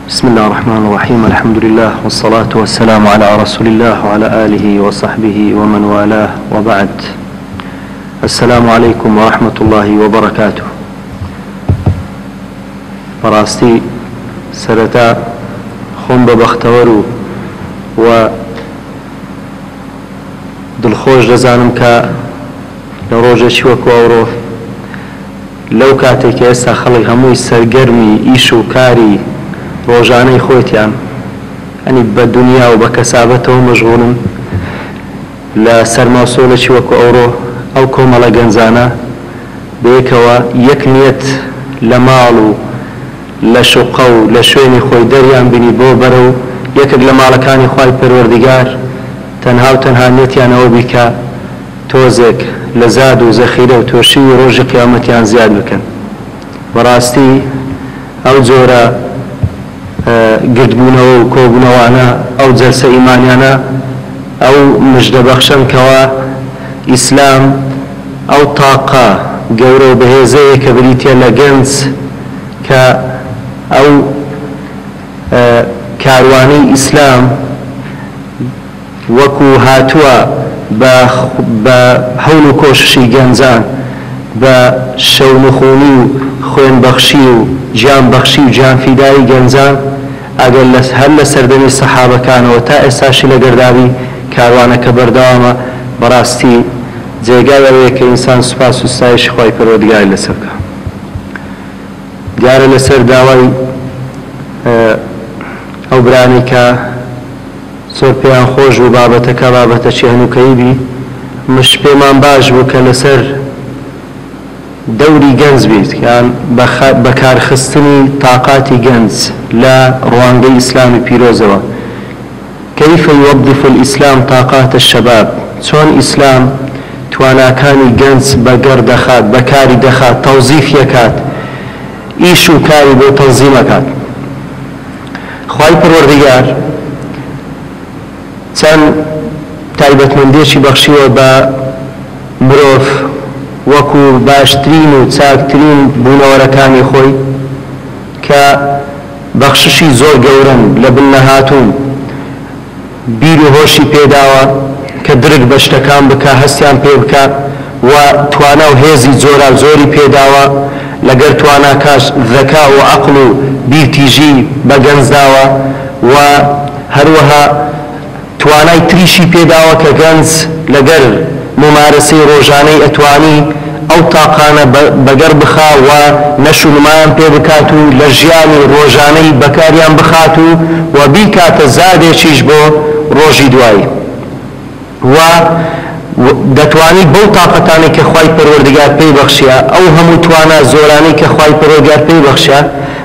بسم الله الرحمن الرحيم. الحمد لله والصلاة والسلام على رسول الله وعلى آله وصحبه ومن والاه، وبعد. السلام عليكم ورحمة الله وبركاته. براستي سرتا خم ببختورو و دلخوش دزانم كا لروجة شوكو أورو لو كاتك يسا خلق هموي سرگرمي إيشو كاري روجاني خوتيان يعني بالدنيا وبكسابته مشغولن لا سرماسولة شوكو أورو أو كومالا جنزانا بيكوا يكنيت لمالو لشقو لشويني خوي دريان بني بو برو يكد لمالكاني خواي پروردگار تنها نيتيان أو بيكا توزك لزاد وزخيرة وتوشي روج قيامتيان زياد بكن. براستي أو زورا قدبونا وكوبونا وانا أو جلسة إيمانيانا أو مجد بخشن كوا إسلام أو طاقة قورو بهزي كبريتيا لجنس أو كارواني إسلام وكو هاتوا بحول كوششي جنزان بشونخوني خوين بخشي وجان بخشي وجان فدائي جنزان اقل هل سردني الصحابة كانوا وتا اساشي لقردابي كاروانا كبرداما براستي جيقال اويك انسان سپاس وستايش خواهي پرودگاهي لسركا ديار لسر داوي او براني كا زۆر پێیان خۆش بوو بابەتەکە بابەتەکی هەنووکەیی مش پێمان باش بوو کە لەسەر دەوری گەنج بیت یان بەکارخستنی تااقاتی گەنج لە ڕوانگەی ئیسلامی پیرۆزەوە. كيف يوظف الإسلام طاقات الشباب؟ چۆن ئیسلام تواناکانی گەنج بەگەڕ دەخات بەکاری دەخات تەوزیف یەکات ئیش و کاری بۆ تەنزیمەکات. خوای پەروەردگار چەند تایبەتمەندیەکی بەخشیوە بە مرۆڤ وەکو باشترین و چاکترین بوونەوەرەکانی خۆی کە بەخششی زۆر گەورن لە بنەهاتوون بیر و هۆشی پێداوە کە درک بە شتەکان بکە هەستیان پێ بکە و توانا و هێزی زۆرا زۆری پێداوە لەگەر تواناکەش ذەکا و عەقڵ و بیرتیژی بەگەنجداوە و هەروەها توانای تریشی پێداوە کە گەنج لەگەر ممارەسەی ڕۆژانەی ئەتوانی ئەو تاقانە بەگەڕ بخا و نەشونمایان پێ بکات و لە ژیانی ڕۆژانەی بەکاریان بخات و بیکاتە زادێکیش بۆ ڕۆژی دوایی و دەتوانی بەو تاقەتانی کە خوای پەروەردگار پێی بەخشیە ئەو هەموو توانە زۆرانەی کە خوای پەروەردگار پێی بەخشیە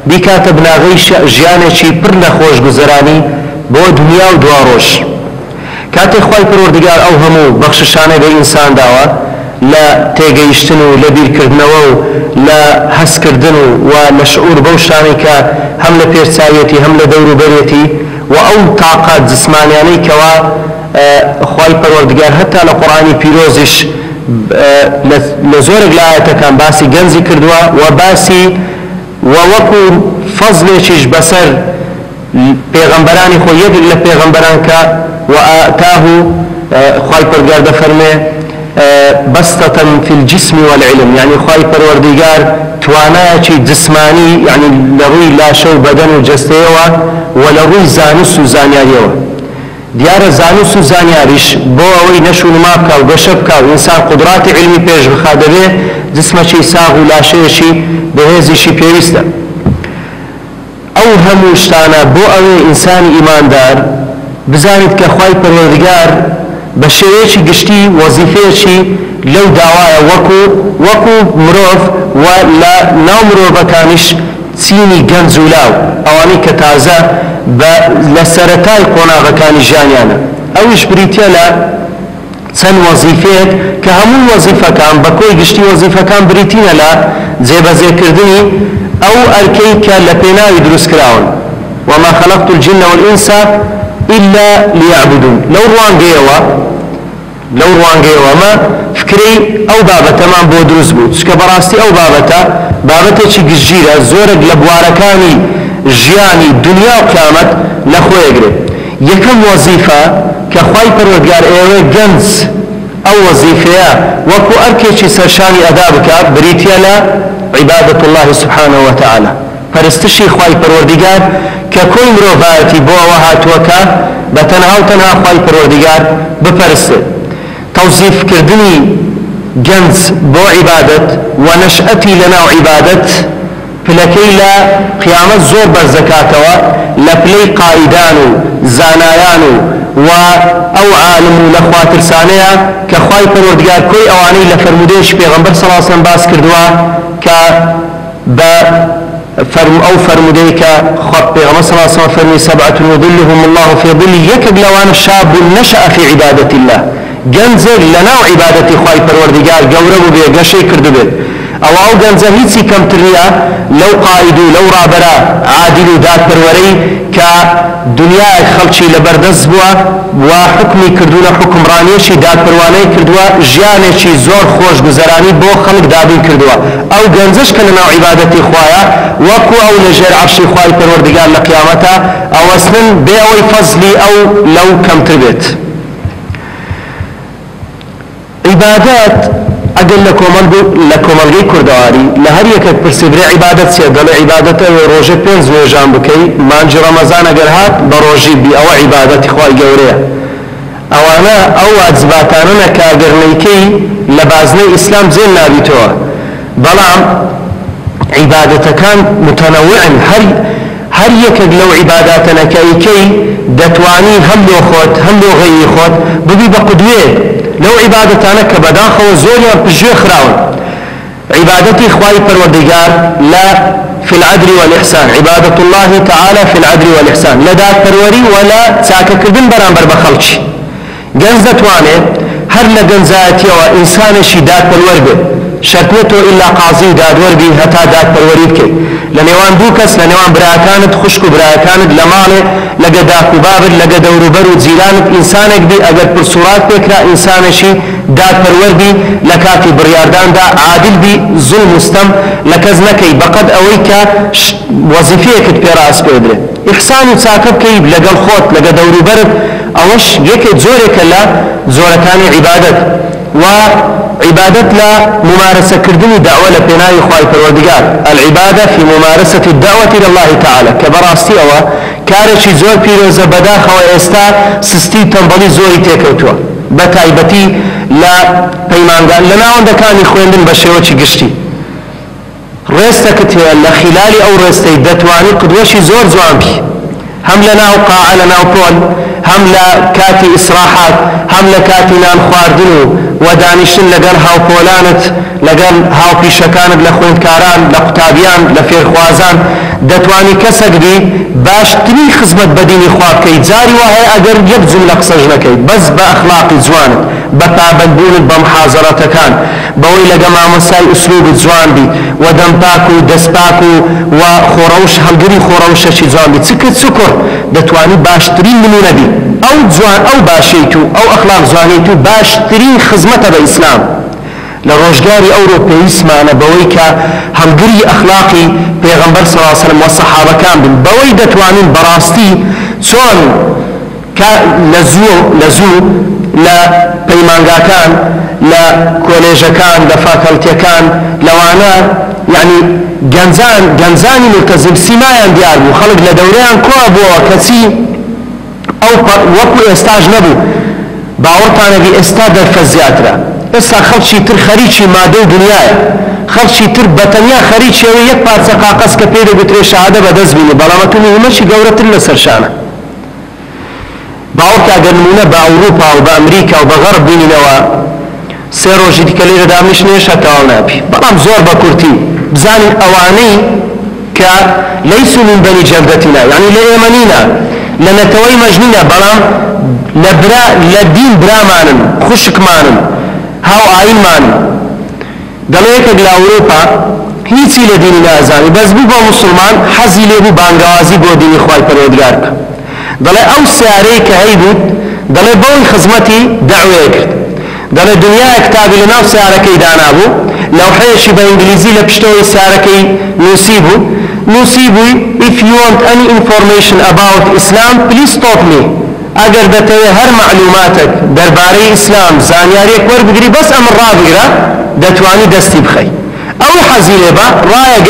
بیکاتە بناغەی ژیانێکی پڕ لە خۆشگوزەرانی بۆ دنیا و دوا ڕۆژ. کاتێک خوای پەروەردگار ئەو هەموو بەخششانەی بە ئینسان داوە لە تێگەیشتن و لە بیرکردنەوە و لە هەستکردن و لە شعور بەو شتانەی کە هەم لە پێرچاویەتی هەم لە دەوروبەرێتی و ئەو تاقات جسمانیانەی کەوا خوای پەروەردگار هەتا لە قورئانی پیرۆزیش لە زۆرێک لە ئایەتەکان باسی گەنجی کردووە و باسی و وەکو فەزلێکیش بەسەر پێغەمبەرانی خۆی یەکێک لە پێغەمبەران کە وآتاه خوای پەروەردگار دەفەرمێ بەستەتەن فی الجسم والعلم، يعني خوای پەروەردگار توانایەکی جسمانی يعني لە ڕووی لاشە و بەدەن و جەستەیەوە و لە ڕووی زانست و زانیاریەوە. دیارە زانست و زانیاریش بۆ ئەوەی نەشونما بکە و گەشە بکە و ئینسان قودراتی علمی پێش بخا دەبێ جسمەکی ساغ و لاشەیەکی بەهێزیشی پێویستە. ئەو هەموو شتانە بۆ ئەوەی ئینسانی ئیماندار بزانیت کە خوای پەروەردگار بە شێوەیەکی گشتی وەزیفەیەکی لەو داوایە وەکو مرۆڤ و لە ناو مرۆڤەکانیش چینی گەنج و لاو ئەوانەی کە تازە لە سەرەتای قۆناغەکانی ژیانیانە ئەویش بریتە لە چەند وەزیفەیەک کە هەموو وەزیفەکان بە کۆی گشتی وەزیفەکان بریتینە لە جێبەجێکردنی ئەو ئەرکەی کە لە پێناوی دروستکراون. وما خلقت الجن والإنس إلا ليعبدون. لو روانگەیەوە ما فکری ئەو بابەتەمان بۆ دروست بوو چکە بەڕاستی ئەو بابەتێکی گشتگیرە زۆرێک لە بوارەکانی ژیانی دنیا و قیامەت لە خۆیەگرێت. یەکەم وەزیفە کە خوای پەروەردگار ئێوەی گەنج ئەو وەزیفەیە وەکو ئەرکێکی سەرشانی ئەدا بکات بریتە لە عیبادەت الله سبحانه وتعالى پەرستشی خوای پەروەردگار کە کۆی مرۆڤایەتی بۆ ئەوە هاتووەکە بە تەنها و تەنها خوای پەروەردگار بپەرستێت. تەوزیفکردنی گەنج بۆ عیبادەت و نەشئەتی لەناو عیبادەت پلەکەی لە قیامەت زۆر بەرزەکاتەوە لە پلەی قائیدان و زانایان و ئەو عالم و لە خواترسانەیە کە خوای پەروەردگار کۆی ئەوانەی لە فەرمودەیەکی پێغەمبەر صلی الله علیه و سلم باس کردووە کە بە ئەو فەرمودەی کە پێغەمبەر صلی الله علیه و سلم فەرمی سەبعة یظلهم الله في ظله یەکێک لەوانە شاب نشأ في عبادة الله گەنجێک لەناو عیبادەتی خوای پەروەردگار گەورە بوو بێ گەشەی کردبێت ئەو گەنجە هیچی کەمتر نییە لەو قائید و لەو ڕابەرە عادل و دادپەروەرەی کە دنیای خەڵکی لەبەردەست بووە و حکمی کردوونە حکمڕانیەشی دادپەروانەی کردووە ژیانێکی زۆر خۆشگوزەرانی بۆ خەڵک دابین کردووە ئەو گەنجەش کە لەناو عیبادەتی خوایە وەکو ئەو لەژێر عەرشی خوای پەروەردگار لە قیامەتە ئەوەستن بێ ئەوەی فەزلی ئەو لەو کەمتر بێت. عیبادەت ئەگەر لە کۆمەلگەی کوردەواری لە هەر یەکێک پرسی برێ عیبادەت چییە دەڵێ عیبادەتە ڕۆژێ 5 نوێژان بکەی مانجی ڕەمەزان ئەگەر هات بە ڕۆژی بی ئەوە عیبادەتی خوای گەورەیە. ئەوانە ئەو واجباتانە کە ئەگەر نەیکەی لە بازنەی ئیسلام جێل نابیتەوە بەڵام عیبادەتەکان متەنەوعن هەر یەکێک لەو عیباداتانە کە ئەیکەی دەتوانی هەم لۆ خۆت هەم لۆ غەیری خۆت ببی بە قودوێ لو عبادتانا كبداخو زوريا بجوه خراون عبادتي خواي پروردگار لا في العدل والإحسان عبادة الله تعالى في العدل والإحسان لا داد پروري ولا تاكا كردن برانبر بخلقش جنزة تواني هر لجنزاتي وإنسان شي داد پرور به شرطنته إلا قاضي داد وربي هتا داد پروری بكي لنوان دوكس لنوان براكانت خشكو براكانت لماله لقى داكو بابر لقى دورو برو زيلانت إنسانك بي أقل برسورات بكرا إنسانشي داد پرور بي لكاتي برياردان دا عادل بي ظلم مستم لكزنكي بقد أويكا وظيفيك تبراس بيدره إحساني تساكب كيب لقى الخوت لقى دورو برد أوش يكي زورك لا زوركاني عبادت وعبادت لا ممارسة كردني دعوة لبناء خواهي پروردگار العبادة في ممارسة الدعوة إلى الله تعالى كبراستي أو كارشي زور بيروزة بداخ وإستا سستي تنبلي زوري تيكوتوا بتايبتي لا بيمانگان لنا عندكاني خويندن بشيوچي گشتي رستك لخلال أو رستي دتواني قدوشي زور زوان بي هم لنا وقاعة لنا وقول هم لكاتي إسراحات هم لكاتي نان خواردنو ودانشتن لقل هاو بولانت لقل هاو بيشكانت لخوين كاران لقتابيان لفير خوازان دتواني كسك بي باش تري خزمت بديني خواب كي جاري وهي اگر يبزم لقصجنكي بس بأخلاقي زوانت بتابدبونت بمحاضرتكان بوي لقما مساي اسلوب زوان بي ودم باكو دس باكو وخوروش هلقري خوروش شي زوان بي تسكت سكر دتواني باش تري منو نبي او زوان او باشيتو او اخلاق زوانيتو باش تري خزمته بإسلام لروجگاری ئەوروپی اسمانە بەوەی کە هەمگری ئەخلاقی پێغەمبەر صلی الله علیه وسلم و سەحابەکان بن بەوەی دەتوانین بەڕاستی چۆن لە لە پەیمانگاکان لە کۆلێژەکان لە فاکەڵتیەکان لەوانە یعنی گەنجانی ملتەزم سیمایان دیار بوو خەڵک لە دەورەیان کۆ بووە کەچی ئەو وەکو ئێستاژ نەبوو باوەڕتانەبی ئێستا دەرفەت زیاترە ئێستا خەڵکی تر خەریکی مادە و دنیایە خەڵکی تر بەتەنیا خەریکی ئەوەی یەک پارچە قاقەز کە پێی دەگوترێ شەهادە بەدەست بینی بەڵام هەمەشی گەورەتر لەسەر شانە باوەڕتا ئەگەر نمونە بە ئەوروپا و بە ئەمریکا و بە غەرب بینینەوە سێ ڕۆژی دیکە لێرە دامنیشتنێشە تەواو نابی بەڵام زۆر بە کورتی بزانین ئەوانەی کە لەیسوا من بەنی جەلدەتینا یعنی لە ئێمە نینە لە نەتەوەی مەژنینە بەڵام لە دین برامانن خوشکمانن هاو ئاینمان دەڵێ یەکێک لە ئەوروپا هیچی لە دینی نازانی بەس بوو بۆ موسڵمان حەزی لێبوو بانگەوازی بۆ دینی خوای پەروەردگار بکە دەڵێ ئەو سیارەی کە هەیبوو دەڵێ بەوەی خزمەتی دەعوەیە کرد دل الدنيا كتابي لناو سياركي دانابو لو حيشي بإنجليزي لبشتوي سياركي نصيبو if you want any information about Islam please stop me اگر دتوي هر معلوماتك درباري اسلام زانياريك ور بگري بس امر را بگرا دتواني دستي بخي او حزيله با رايق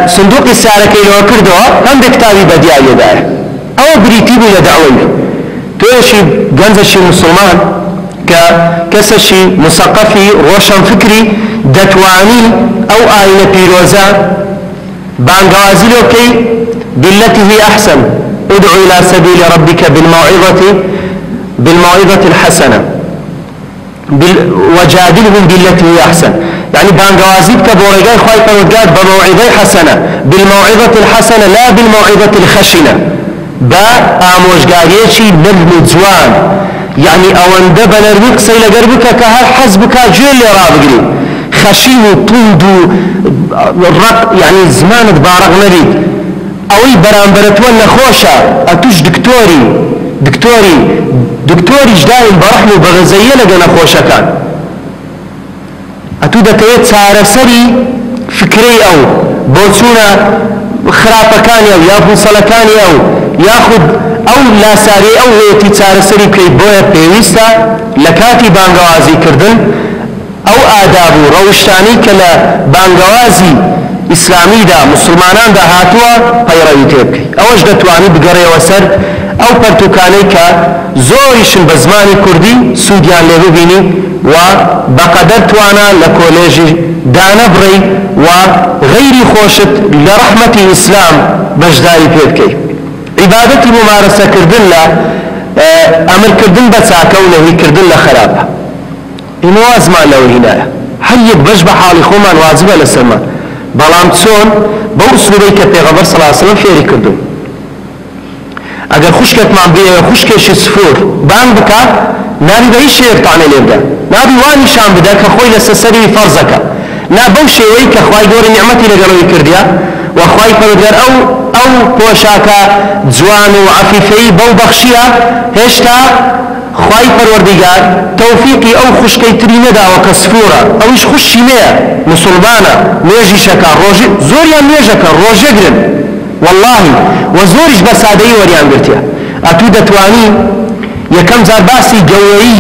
صندوق السياركي لو كردوا هم كتابي بديايه دار او بريتي بلا دعوه توشي جنزشي مسلمان كسشي مثقفي روشن فكري دتواني او آينة بيروزا بانقوازي لوكي بالتي هي احسن ادعو الى سبيل ربك بالموعظة الحسنة وجادلهم بالتي هي احسن يعني بانقوازي كبوريقاي خواهي فرودقات بموعظة حسنة بالموعظة الحسنة لا بالموعظة الخشنة با آموشقاريشي نبن جوان يعني اوانده بنروي قسي لقربك كهر حزبك جيل رابقري خشين وطند الرق يعني زمان بارغ نريد اوي برانبرتوان نخوشا اتوش دكتوري جداي برحمو بغزية لقى نخوشا كان اتو دكيت سارسري فكري او بوتسونا خرافكاني او يابو صلكاني او ياخد او لا ساري او هيتي سارسري كي بويا بيويستا لكاتي بانقوازي كردن او آدابو روشتاني كلا بانقوازي اسلامي دا مسلمانان دا هاتوا پيروي تيبكي اوش دتواني بقري وسر او پرتوكاني كا زوريشن بزماني كردي سوديان لبو بيني و بقدر توانا لكوليجي دانا بري و غيري خوشت لرحمة الاسلام بجداري بيبكي عبادتي ممارسة كردن لا امر كردن بساكا ونهي كردن لخرابة انو ازمان لو هنا حيب بجب حالي خومان واجبة لسلمان بلام تسون بوصلوا بيك پیغمبر صلى الله عليه وسلم فيري كردن اگر خوشكت مع بيه خوشكش سفور بان بكا نابي بأي شيء يقطعني ليبدا نابي واني شام بدا كخوي لسسري فرزك نا بوشي ويك اخواي دور نعمتي لقلوي كرديا واخواي فرودگار او پوشاكا جوان و عفيفي بو بخشيا هشتا خواهی پروردگار توفیقی او خوشکی ترینه دا و کسفورا اویش خوشی میا مسلمانا میجی شکا روژه زوریان میجکا روژه گرن والله و زوریش بسادهی وریان گرتیا اتو دتوانی یکم زار باسی گوری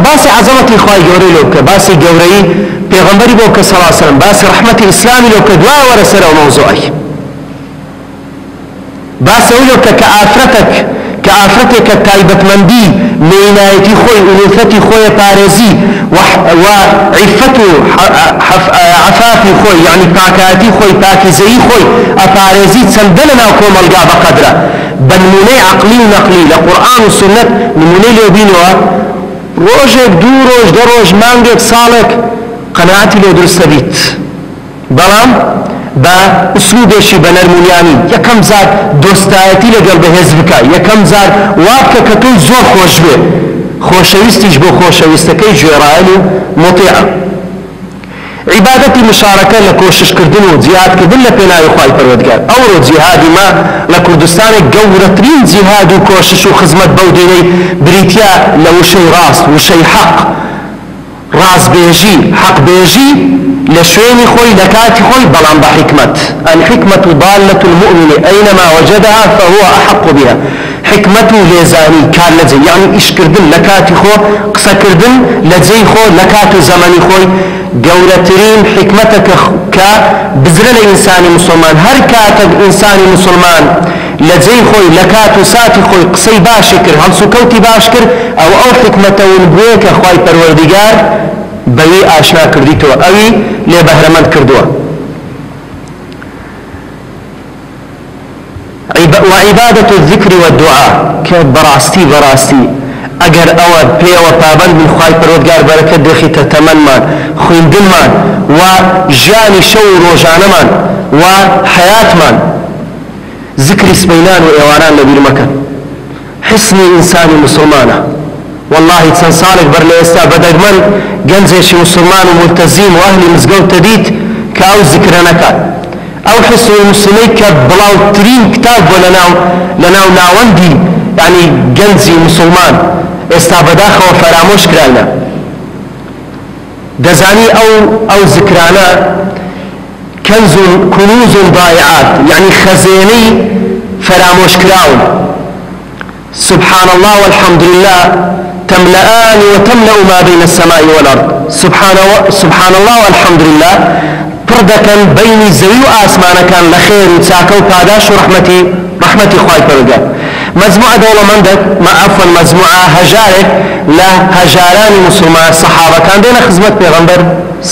باسی عظمتی خواهی گوری لوکا باسی گوری پیغمبری بوکا صلی اللہ علیہ وسلم باسی رحمت اسلامی لوکا دعا ورسر و موضوعی باسی لوکا كآفرتك كتايبت مندي مينايتي خوي أنوثتي خوي بارزي وعفته عفافي خوي يعني باكاتي خوي باكزي خوي أبارزي تسندلنا وكوم القاب قدره بنموني عقلي ونقلي لقرآن والسنة نموني ليبينوا روجك دو روج دروج مانجك صالك قناعتي لو درست بيت بلام با اسلوبشی بنرمونیانی یکم زار دوستایتی لگل به حزب کا یکم زار وابکه کتوی زور خوش به خوشویستیش بو خوشویستکی جویرائل مطیعه عبادتي مشاركة لكوشش كردن وزياد كردن لبناء خواهي پروردگار اورو جهادي ما لكردستان قورترين جهاد وكوشش وخزمت بوديني بريتيا لو شي راس وشي حق راس بيجي حق بيجي لشويني خوي لكاتي خوي بلان بحكمة الحكمة ضالة المؤمن أينما وجدها فهو أحق بها حكمته لزاني كان لزي يعني إيش كردن لكاتي خو قصة كردن لزي خو لكاتو زمني خوي قولترين حكمتك كبزرل إنساني مسلمان هر كاتب إنساني مسلمان لزي خوي لكاتو ساتي خوي قصي باشكر هل سكوتي باشكر أو حكمته ونبويك أخواي پروردگار بوي آشنا كرديتو اوي لي بهرمند كردوا وعبادة الذكر والدعاء كبراستي اگر او بي وطابند من خواهي پروردگار بركت دخي تتمن من خويندن من وجاني شو روجان من وحياة من ذكر اسمينان وإيوانان لبير مكان حسن إنساني مسلمانة والله تنصالك برليستا بدق من جنزيشي مسلمان وملتزم واهلي مزقو تديت كاو ذكرنك او حسن المسلمين كبلاو ترين كتاب ولناو ناوندي يعني جنزي مسلمان استابداخ وفراموش كرانا دزاني أو ذكرانا كنز كنوز ضائعات يعني خزيني فراموش كراون سبحان الله والحمد لله تملأان وتملأ ما بين السماء والأرض سبحان الله والحمد لله پردەکەن بینی زەوی و ئاسمانەکان لە خێر و چاکە و پاداش و ڕەحمەتی خوای پەروەردگار مەجموعە دەوڵەمەندێک عەفوەن مەجموعە هەژارێک لە هەژارانی مسلمان سەحابەکان دێنە خزمەت پێغەمبەر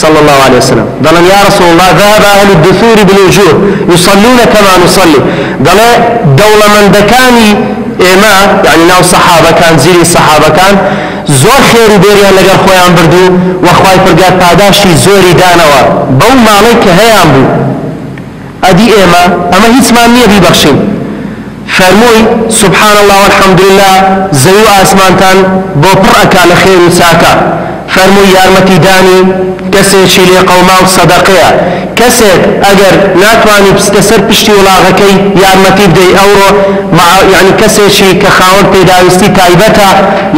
صلى الله عليه وسلم دلن يا رسول الله ذهب أهل الدثور بالوجوه يصلون كما نصلي دل دولة من دكاني إما يعني ناو صحابة كان زيري صحابة كان زور خير بيريان لقر خويان بردو وخواي فرقات پاداشي زوري دانوا بو مالك هيان بو أدي إما أما هيت مانية ببخشين فرموي سبحان الله والحمد لله زيو آسمانتان بو پرأكا لخير وساكا فرموي يارمتي داني كسيشي لقوما وصدقيا كسيك اگر ناتواني بستسر پشتي ولاغكي يارمتي بدي اورو مع يعني كسيشي كخاون بيداوستي تايبتا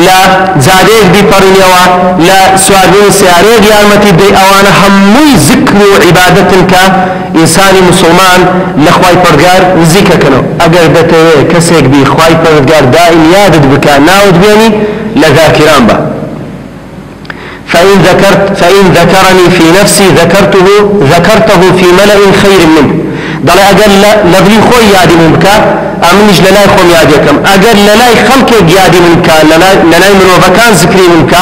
لا زاديك دي پرنيوا لا سواربين سياريك يارمتي بدي اوانا هموي ذكر وعبادتك انساني مسلمان لخواي پرگار نزيكا كنو اگر دتوه كسيك بي خواي پرگار دائم يادد بكا ناود بيني لذاكران با فإن ذكرني في نفسي ذكرته في ملأ خير منه دل أجل لذي خوي يادي منك أمنج للاي خوم ياديكم أجل للاي خلقك يادي منك للاي مروفكان ذكري منك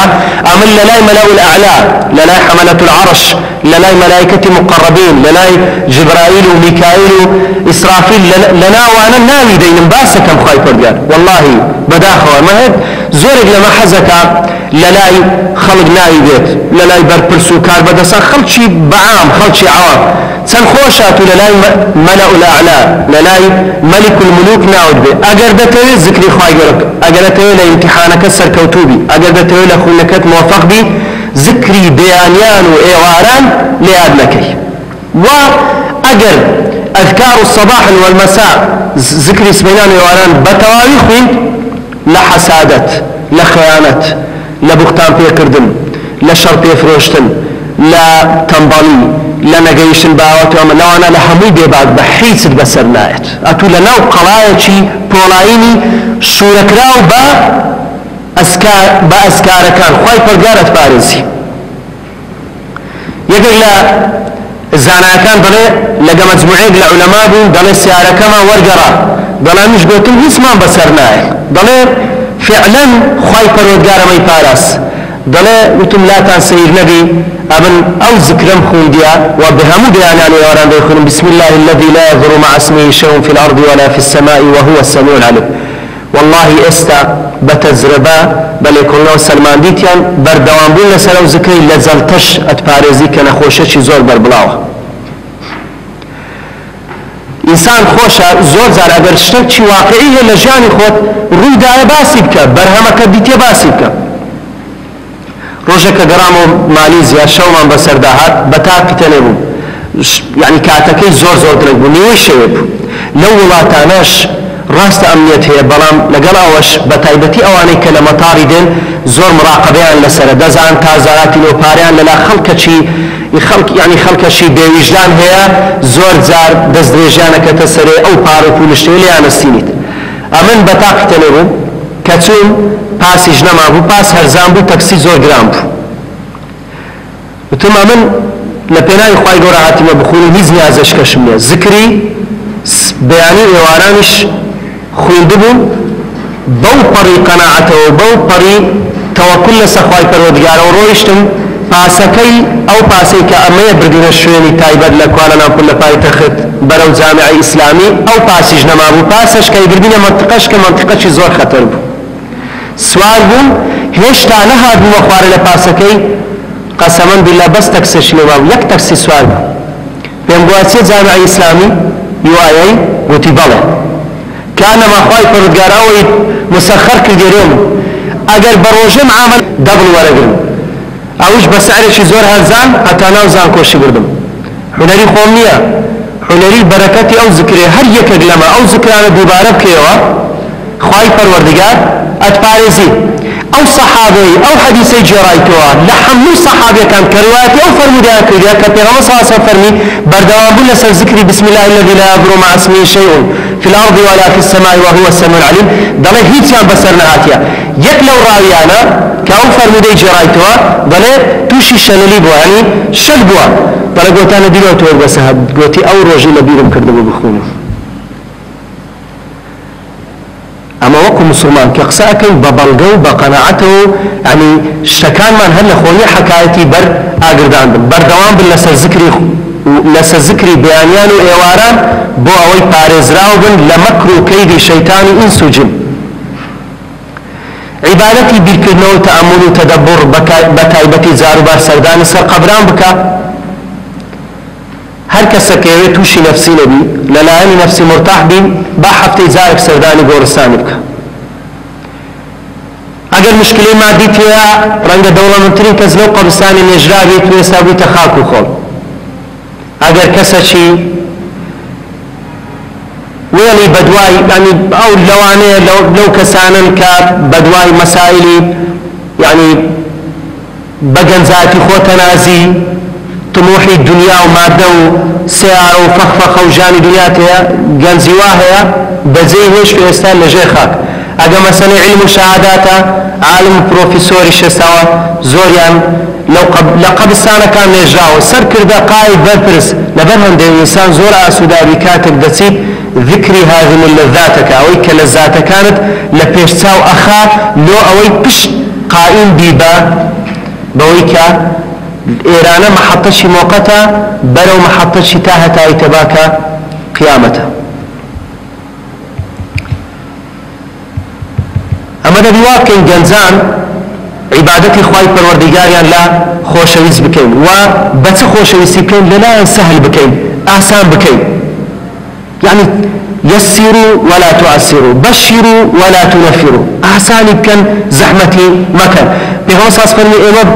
أمن للاي ملأ الأعلى للاي حملة العرش للاي ملائكة مقربين للاي جبرائيل وميكائيل وإسرافيل لنا وأنا ناوي دين باسكم خاي فرقان والله بداخل ما هيك زورك لما حزك للاي خلق ناوي بيت للاي بربرسو كار بدسا خلقشي بعام خلقشي عوام سنخوشات للاي ملأ الأعلى للاي ملك الملوك ناود بي أقر دتوي ذكري خواهي قرق أقر دتوي لامتحانك السركوتوبي أقر دتوي لخونكت موفق بي ذكري بيانيان وإيواران لياد لكي وأقر أذكار الصباح والمساء ذكري سبينان وإيواران بتواريخين لحسادت لخيانت لبختان بيكردن لشر بيفروشتن لتنبالي لنقيشن باوات وما لو أنا لحمي بيباد بحيث بسر نايت أتو لناو قلايتي بولايني شوركراو بأسكار كان خواي فرقارة فارزي يقول لا الزانا كان دلي لقى مجموعيق لعلماء بون دلي سيارة كما ورقرا دلي مش قوتن اسمان بسر نايت دلي فعلا خواي فرقارة ما يفارس دلي وتم لا تنسير نبي أبن أو ذكرم خونديا وبهمو بياناني وران بيخونم بسم الله الذي لا يضر مع اسمه شيء في الأرض ولا في السماء وهو السميع العليم والله استا بتجربة بل يكون له سلمان ديتيان بردوان بون لسلو ذكري لزلتش اتباريزي كنخوشة زور بربلاوه إنسان خوشة زور زار اگر شتك چي واقعية لجاني خود روي داية باسي بك برهمك ديتيا باسي بك روجك قرامو ماليزيا شومان بسرداهات بتاكي تنبو يعني كاتكي زور تنبو نيوي شويب لو ولاتاناش راست أمنيت هي بلام لقل أوش بتايبتي أواني كلمطاري دين زور مراقبيان لسر دزان تازاراتي لوباريان للا خلق شي بيوجدان هي زور زار دزدريجانك تسري أو بارو بولشتي ليانا السينيت أمن بتاكي تنبو كتون پاسی جنما بو پاس هرزان بو تاکسی زور گرام بو وتم من لپنای خواهی گوره حتی ما بخونی هیز نیازش کشمیه ذکری بیانی ایوارانش خونده بو بو پری قناعته و بو پری توکل لسخواهی پرودگاره و رویشتم پاسکی او پاسی که امیه بردین شوینی تایبد لکوالنا کل پای تخت برو جامع اسلامی او پاسی جنما بو پاسش که بردین منطقش که منطقه چی زور خطر بو سوال بون هشتا نهاد مخوار لپاسکی قسما بالله بس تکسش نواب یک تکسی سوال بون بینگواسی جامع اسلامی یوایی وتی بله كان ما خواهي پردگاراوی مسخر کردیم اگر بروجم عمل دبل ورقم اوش بسعرش زور هرزان حتى ناوزان کوشی بردم حنری خومنیه حنری برکتی او ذکری هر یک اگلما او ذکرانه دوباره بکیوه خواهی پروردگار اتپارزی او صحابي او حديثي جرايتوا لحمو صحابي كان كرواتي او فرمودها كريا كبيرا صلى فرمي بردوام بلا ذكري بسم الله الذي لا يضر مع اسمه شيء في الارض ولا في السماء وهو السميع العليم ضل هيك كان بسرنا هاتيا يكلو راويانا كاو فرمودي جرايتوا ضل توشي شللي بو يعني شل بو ضل قلت انا ديلو تو بس قلت او روجي لبيرم كردو بخونو اما وكو مسلمان كقساكي ببلغو بقناعته يعني شكان من هل خويا حكايتي بر اقردان بردوام باللسر ذكري لسر ذكري بيانيان وايواران بو اوي بارزراو بن لمكرو كيد شيطان انسو جن عبادتي بالكرنو تأمل وتدبر بتايبتي زارو بار سردان سر قبران بكا هر کس که توشی نفسی نبی للاینی نفسی مرتاح بی با هفته زارک سردانی گورستانی بکا اگر مشکلی مادی تیا رنگ دولتمندترین کس لو قبرستانی نجرابی توی سابی تخاکو خول اگر کس چی ویلی بدوائی يعني او لوانه لو کسانن که بدوائی مسائلی يعني بگنزاتی خوتنازی طموحي الدنيا ومادة وسيارة وفخفخة وجاني دنياتها جنزواها بزيهش في استان لجيخاك اگه مثلا علم وشهاداته عالم بروفيسور شسوا زوريان لو قبستانه كان نجراو سر كرده قائد بربرس لبرهم ده انسان زور اسوداري كاتب دسيب ذكري هذه من لذاتك اوي كلذات كانت لبيشتاو اخا لو اوي بش قائم بيبا بويكا إيران محطة موقتا بلو محطة تاهتا ايتباكا قيامتا اما دا بواكين جنزان عبادتي خواهي پروردگاريان لا خوشويز بكين و بس خوشويز بكين لا سهل بكين آسان بكين يعني يسروا ولا تعسروا بشروا ولا تنفروا آسان بكن زحمتي مكان بيغم صاص فرمي إمام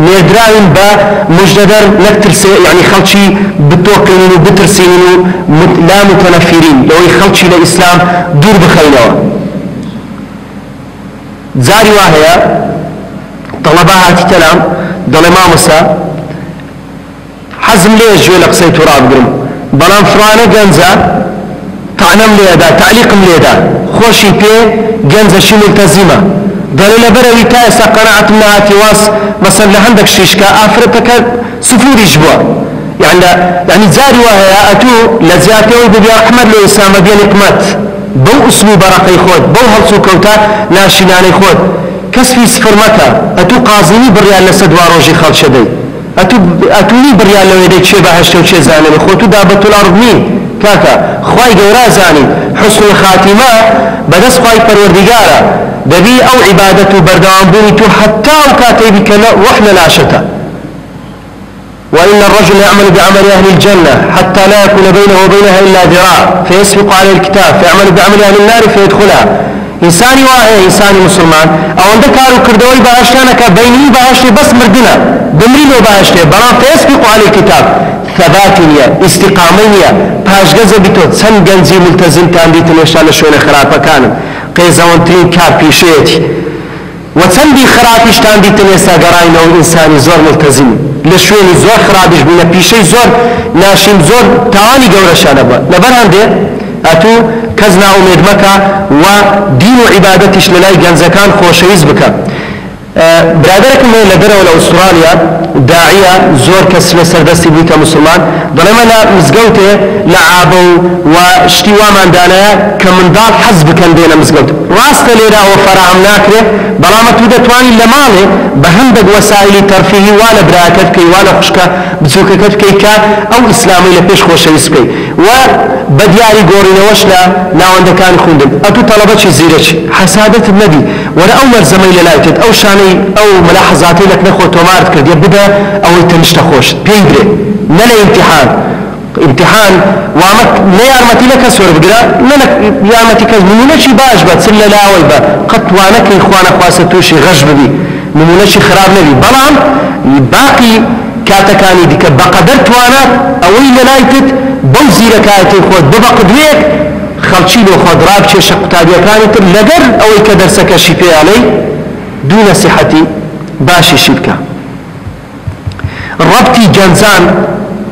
نيدراين با مجددر نكترسي يعني خلشي بتوكلين وبترسين لا متنفرين لو يخلشي لإسلام دور بخينوا زاري واهيا طلبها تكلم ظلما مسا حزم ليش جوي لقصي تراب قرم بلان فرانه جنزه طعنم ليدا تعليقم ليدا خوشي بي جنزه شي ملتزمه دليل بروي تاسا قناعه منها واس مثلا لعندك شيشكا افرتك سفور يجبوا يعني زاري وهي اتو لزياتي وبي احمد لو اسامه بين قمت بو اسلوب رقي خود بو هلسو كوتا ناشناني خود كسفي سفر مكة اتو قازيني بريال لسد واروجي خالش دي اتوني بريال لو يدي تشي بهشت وتشي زاني خوتو دابت الارض مين كاكا خواي قورا زاني حسن الخاتمه بدس خواي پروردگارا دبي او عبادته بردوام بوني تو حتى وكاتي بك وحنا لا شتا وإن الرجل يعمل بعمل أهل الجنة حتى لا يكون بينه وبينها إلا ذراع فيسبق عليه الكتاب فيعمل بعمل أهل النار فيدخلها إنساني واعي إنساني مسلمان أو عندك كارو كردوي بهاشتانك بيني بهاشتي بس مردنا بمرينو بهاشتي بلان فيسبق عليه الكتاب ثباتية استقامية باش غزة بتوت سن جنزي ملتزم تاندي تنشان شون خراب كانم قيزون ترين كار بيشيتي وتندي خرابش تاندي تنسا قراينو إنساني زور ملتزم لشوين زور خرابش بنا بيشي زور ناشم زور تواني قورة شانبا لبرهن دي اتو كزنا امید مكا و دين و عبادتش للاي جنزكان خوشويز بكا برادرك من لدر ولا استراليا داعية زور كسر سردستي بيتا مسلمان ظلما لا مزقوته لعابو واشتي وامان دانايا كمن دار حزب كان دينا مزقوته راست ليرا وفراهم ناكره بلامت ودا تواني لماله بهندق وسائل ترفيهي وانا براكت كي وانا خشكا بزوككت كي كا او اسلامي لبيش خوشويز كي و بدياري قورينا وشلا ناوان كان خوندن اتو طلبتش زيرش حسادة النبي ولا اول زميل لايتد او شاني او ملاحظاتي لك نخو تومارت كرد يبدا او يتنشت خوش بيدري نلا امتحان وامك لا يارمتي لك سور بقرا لك يارمتي كز نمونشي باش بات سلا لا ويبا قد وانك اخوانا خواسطوشي غجب بي نمونشي خراب نبي بلان باقي كاتكاني ديك بقدر توانات اوي لايتد بوزي لكايتي خود ببقدويك خەڵکی لۆ خۆدراب کێشە قوتابیەکانی تر لەگەر ئەوەی کە دەرسەکەشی پێ ئەڵێی دوو نەسیحەتی باشیشی بکە. ڕەبتی گەنجان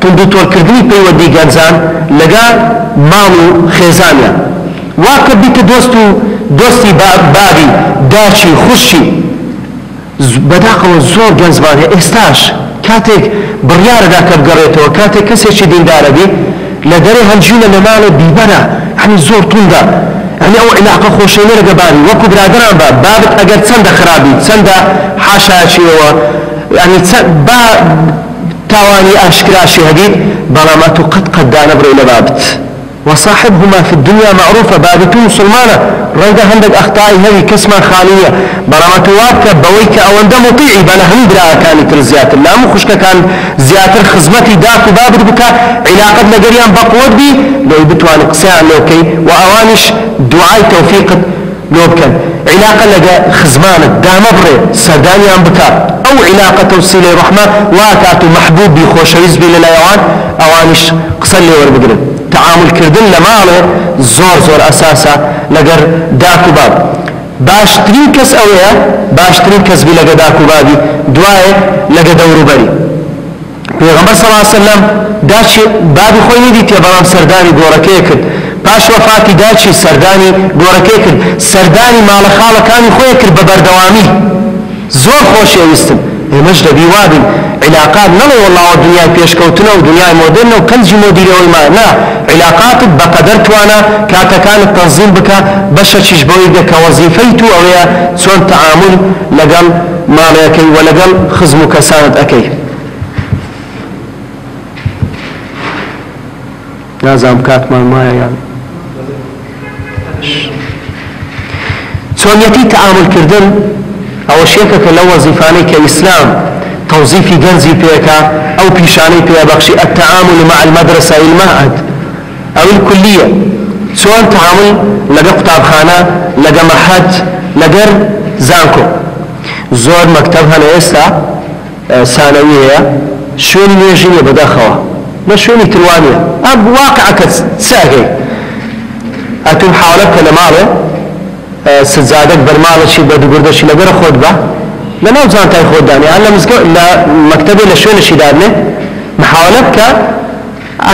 تۆڵکردنی پەیوەندی گەنجان لەگە ماڵ و خێزانیان واکە بیتە دۆستی بابی داچی خوشی بەداخەوە زۆر گەنجمان هەیە ئێستاش کاتێک بڕیارەدا کە بگەڕێتەوە کاتێک کەسێکی دیندارە بی لە دەرێ هەنجینە لە ماڵە بیبەرە هەنی زۆر توندە هەنی ئەو علاقە خۆشەویە لەگە باری وەکو برادران بە بابت ئەگەر چەندە خراپی چەندە حاشایەکیەوە یعنی با تاوانی ئاشکراشی هەبیت بەڵام ئەتوو قەت دانەبڕێ لە بابت وصاحبهما في الدنيا معروفة بابتو مسلمانة رنگا هندق اخطائي هذه كسما خالية برامتو وابكا بويك اواندا مطيعي بنا هندرا كان ترزيات لا مخشك كان زياتر خزمتي داكو بابت بكا علاقة لقريان بقوت بي لو بتوان قساء لوكي واوانش دعاي توفيق لوبكا علاقة لقى خزمانك دامبري سردانيان بكا او علاقة توصيل الرحمن واكاتو محبوب بي خوشويز بي للايوان اوانش قصلي وربقرن تعامل كردن لماله زور أساسا لقر داكو باب باشترين كس أويا باشترين كس بي لقى داكو بابي دواء لقى دورو بري پیغمبر صلى الله عليه وسلم داشي بابي خوي ندي تيبرام سرداني گوركي كد باش وفاتي داشي سرداني گوركي كد سرداني مال خالة كاني خوي كد ببردوامي زور خوش يستم مجد بيوابن علاقات نلو والله الدنيا بيشكوتنا ودنيا مودرنا وكنزي مديري وما لا علاقات بقدر توانا كاتا كان التنظيم بك بشا تشبوي بك وظيفيتو او سون تعامل لقل ماليكي ولقل خزمك ساند اكي نازم كات مال مايا يعني سون يتي تعامل كردن او شيكك لو وظيفاني كإسلام توظيفي جنزي بيكا او بيشاني بيا بخشي التعامل مع المدرسة المعهد او الكلية سواء تعامل لقى قطاب خانة لقى محد لقى زانكو زور مكتبها لإستا ثانوية شوني نيجيني بداخوا ما شوني تلوانية اب واقعك ساقي اتو محاولك لماله سزادك برمالشي بدقردشي لقى خود با لنا وزانتاي خوداني انا لا مكتبي لشوين شي دارني محاولتك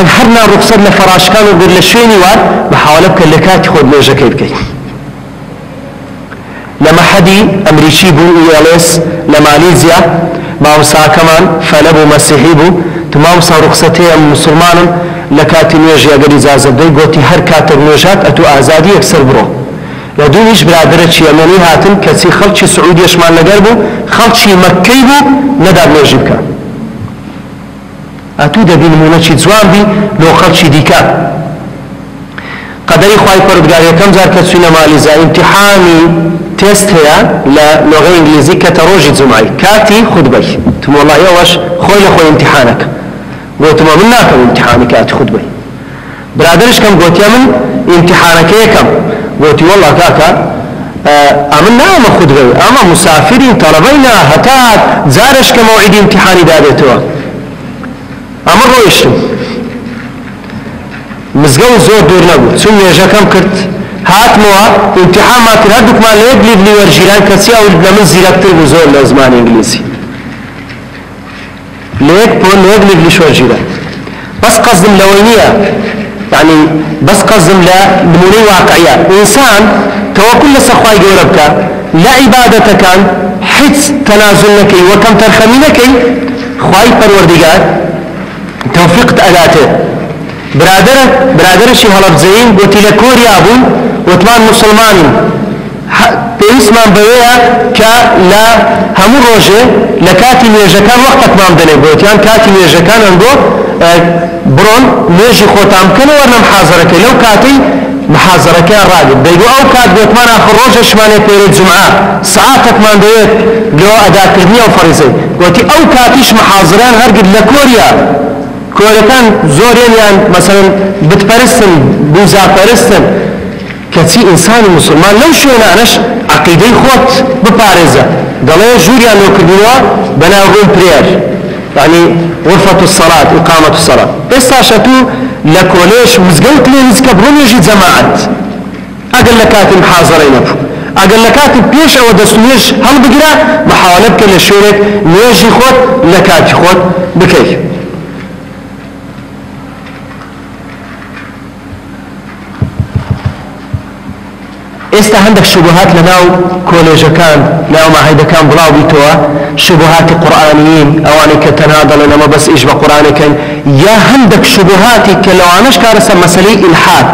ان حرنا رخصت لفراش كانوا يقول لشويني وار محاولتك اللي كانت خود ليجا كيبكي لما حدي امريكي بو ياليس لماليزيا ماوسا كمان فلبو مسيحي بو تماوسا رخصتي مسلمان لكاتي نيجي اگر اجازه دي قوتي هر كاتب نيجات اتو ازادي اكسر برو لدونيش برادرتش يمني هاتن كسي خلشي سعودي اشمان لقربو خلشي مكي بو ندار نيجيبك اتو دبي نمونشي زوان بي لو خلشي ديكا قدري خواهي پردگاري كم زار كسوين ماليزا امتحاني تيست هيا للغة انجليزي كتروجي زمعي كاتي خد بي تم والله يوش خوي لخوي امتحانك قلت ما مناك امتحاني كاتي خد بي برادرش كم قلت يا من امتحانك يكم قلت والله كاكا امنا ما خد بي اما مسافرين طلبينا هتات زارش كموعد امتحاني دادتوا امر رويشتم مزقو زور دور نبو ثم يجا كم كرت هات موا امتحان ما تردك ما ليك لي ورجيران كسي او لمن زيركتر بزور لازمان انجليزي ليك بون ليك لي شو ورجيران بس قصدم لوينية يعني بس قصدم لا نموني واقعية انسان توكل لسخواي جوربك لا عبادة كان حس تنازل لكي وكم ترخمي لكي خواي پروردگار توفيق أداته برادر شي هلب زين قلت لك كوريا ابو وطمان مسلمان باسمان بويا كا لا همو روجه لكاتي ميجا كان وقتك ما مدني قلت يعني كاتي ميجا كان عنده برون ميجي خوتام كان ورنا محاضرك لو كاتي محاضرك راقب بيقول او كات قلت ما اخر روجه شمالي بيريد جمعة ساعاتك ما مدويت لو اداء كرنية وفريزي قلت او كاتيش محاضران غرقد لكوريا كوريكان زورين يعني مثلا بتبرستن بوزا برستن كتي انسان مسلمان لو شونا انش عقيدي خوت ببارزة دليل جوريا لو كدوا بنا روم برير يعني غرفة الصلاة إقامة الصلاة بس عشتو لكوليش مزقوت لي نزكب هم يجي جماعات ئەگەر لە کاتی محاضەڕەی نەبوو ئەگەر لە کاتی پێش ئەوە دەست و نوێژ هەڵبگرە محاولە بکە لە شوێنێک نوێژی خۆت لە کاتی خۆت بکەیت. ئێستا هەندێک شوبهات لەناو کۆلێژەکان ناو ماهەیدەکان بڵاو بیتەوە شوبهاتی قورئانیین ئەوانەی کە تەنها دەڵێن ئەمە بەس ئیش بە قورئانەکەن یا هەندێک شوبهاتی کە لەوانەش کارەسە مەسەلەی ئیلحاد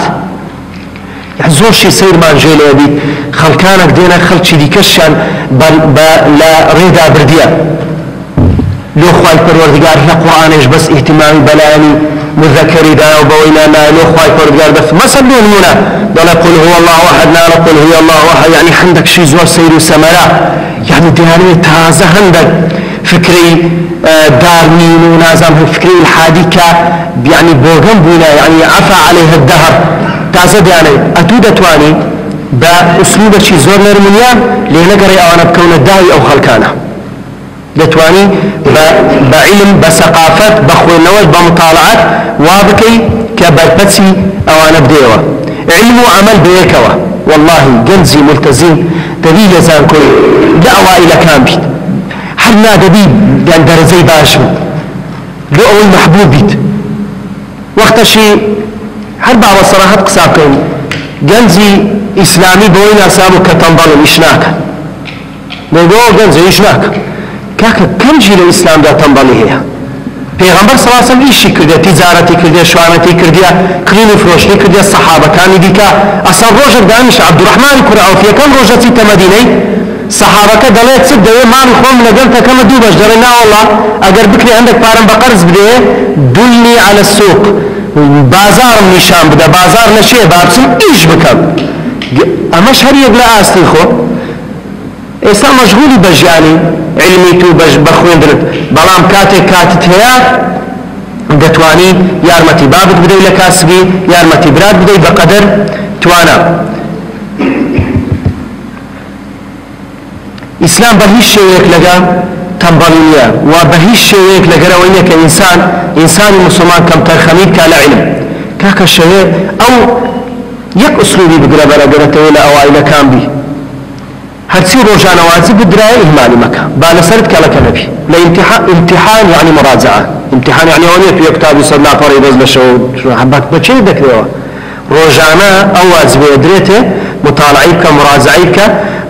زۆرشی سەیرمان ژێ لێ بیت خەڵکانێک دێنە خەڵکی دیکەشیان لە ڕێدا بردیە لۆ خوای پەروەردگار لە قورئانێش بەس ئیهتیمامی بەلایەنی مذكري دا وبوينا لا لخواي فرقار بس مثلا هنا ولا قل هو الله احد لا قل هو الله احد يعني عندك شيء زور سير وسمرا يعني ديانه تازه عندك فكري دارمين ونازم فكري الحاديكا يعني بوغم بونا يعني عفى عليه الدهر تازه ديانه اتود تواني باسلوب شيء زور نرمنيا لنقري انا بكون الداعي او خلكانه دتواني بعلم بثقافة بخوينوات بمطالعات وابكي كبربتسي او انا بديوه علم وعمل بيكوا والله جنزي ملتزم دليل زان كل دعوة الى كان بيت حنا دبيب يعني درزي باشم لو اول محبوب بيت وقت شيء حرب على الصراحة قصاكم جنزي اسلامي بوين اسامو كتنبال اشناك نقول جنزي اشناك كاكا كم جيل الإسلام دا تنبالي هي پیغمبر صلى الله عليه وسلم إيشي كرديا تجارتي كرديا شوانتي كرديا كريني فروشتي كرديا الصحابة كان ديكا أصلا روجك دانش عبد الرحمن كرعوفيا كان روجتي تمديني صحابة كدلت سد دوي ما نخوم لقلت كما دوبش دلنا والله أقر بكري عندك بارن بقرز بديه دلني على السوق بازار نشان بدا بازار نشيه بابسم إيش بكم أما شهر يقلا آستي خو ئێستا مەشغولی بەژیانی علمی تو بەخوێندنت بەڵام کاتێک کاتت هەیە دەتوانی یارمەتی بابت بدەی لە کاسبی یارمەتی برات بدەی بەقەدەر توانە. ئیسلام بە هیچ شێوەیەک لەگە تەنبەڵی نییە و بە هیچ شێوەیەک لەگەرەوەی نییە کە ئینسانی مسلمان کەم تەرخەمی بکا لە علم کاکە شەوێ ئەو یەک ئوسلوبی بگرە بەرەگەرەتەوە لە ئەوایلەکان بی هرسي روجانا واجب بدراي إهمال مكة بالسرد كلك نبي لا امتحان يعني مراجعة امتحان يعني ونيت في كتاب يصلى فريض بشو حبك بتشي ذكره روجانا أو واجب دريته مطالعيك مراجعيك